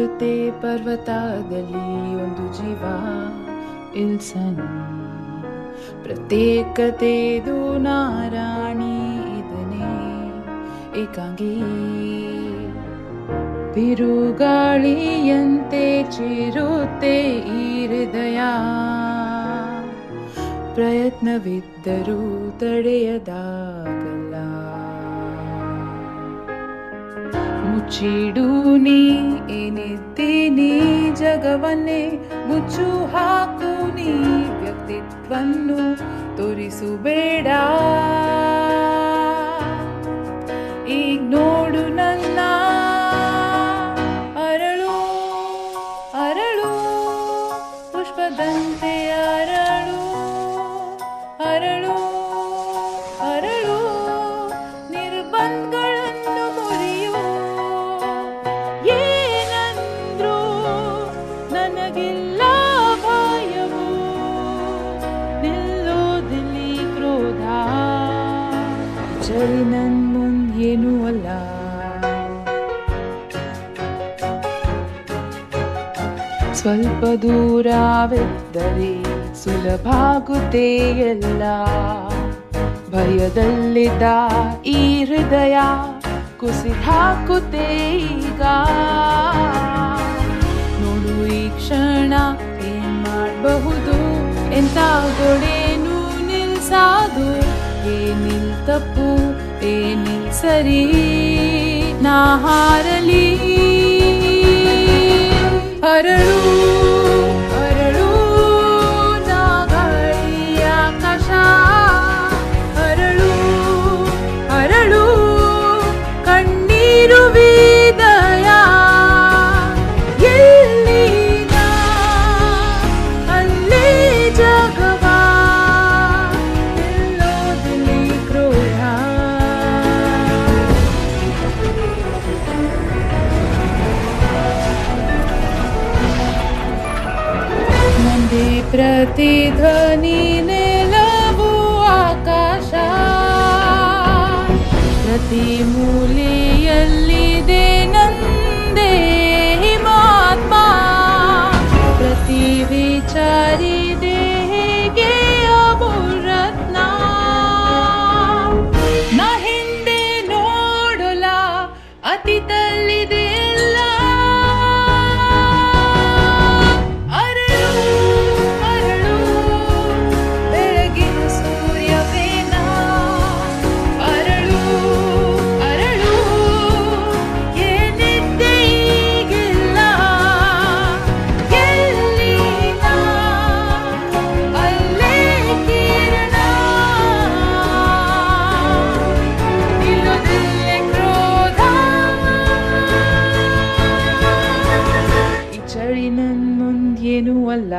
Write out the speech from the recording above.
ಇರುತ್ತೆ ಪರ್ವತದಲ್ಲಿ ಒಂದು ಜೀವ ಇಲ್ಸನ್ ಪ್ರತ್ಯೇಕತೆದು ನಾರಾಣಿ ಇದನೇ ಏಕಾಂಗಿ ಬಿರುಗಾಳಿಯಂತೆ ಚಿರುತ್ತೆ ಈ ಹೃದಯ ಪ್ರಯತ್ನವಿದ್ದರೂ ತಡೆಯದಾಗಲ್ಲ ಮುಚ್ಚಿಡು ನೀ ಏನಿದ್ದೀನಿ ಜಗವನ್ನೇ ಮುಚ್ಚು ಹಾಕು ನೀ ವ್ಯಕ್ತಿತ್ವನ್ನು ತೋರಿಸುಬೇಡ ಈಗ ನೋಡು ನನ್ನ ಅರಳು ಅರಳು ಪುಷ್ಪದಂತೆ ಅರಳು ಅರಳು ಅರಳು ನಿರ್ಬಂಧಗಳನ್ನು ಮುರಿಯು ಏನಂದ್ರು ನನಗಿಲ್ಲ ಭಯವು ನಿಲ್ಲೋದಿಲ್ಲಿ ಕ್ರೋಧ ಚಳಿ ನನ್ ಮುಂದೇನೂ ಅಲ್ಲ ಸ್ವಲ್ಪ ದೂರವಿದ್ದರೆ ಸುಲಭ ಆಗುತ್ತೆ ಎಲ್ಲ ಭಯದಲ್ಲಿದ್ದ ಈ ಹೃದಯ ಕುಸಿದಾಕುತ್ತೆ ಈಗ ನೋಡು ಈ ಕ್ಷಣ ಏನ್ ಮಾಡಬಹುದು ಎಂತ ಗೋಡೆನು ನಿಲ್ಸಾದು ಏನಿಲ್ ತಪ್ಪು ಏನಿಲ್ ಸರಿ ನಾ ಹಾರಲಿ ಅರಳು ಅರಳು ನಾಗರಿಯ ಆಕಾಶ ಅರಳು ಅರಳು ಕಣ್ಣೀರು ವಿದಯ ಎಲ್ಲಿನ ಅಲ್ಲೇ ಜಗವ ಎಲ್ಲೋದಲ್ಲಿ ಕ್ರೋಧ ನಂದೇ ಪ್ರತಿಧ್ವನಿ ನೆಲವು ಆಕಾಶ ಪ್ರತಿ ಮೂಲೆಯಲ್ಲಿದೆ ನಂದೇ ಹಿಮಾತ್ಮ ಪ್ರತಿ ವಿಚಾರಿದೆ ಹೇಗೆ ಅಮುರತ್ನ ನಾ ಹಿಂದೆ ನೋಡೋಲ ಅತೀತಲ್ಲಿದೆ ಎಲ್ಲ ಚಳಿ ನನ್ ಮುಂದೇನೂ ಅಲ್ಲ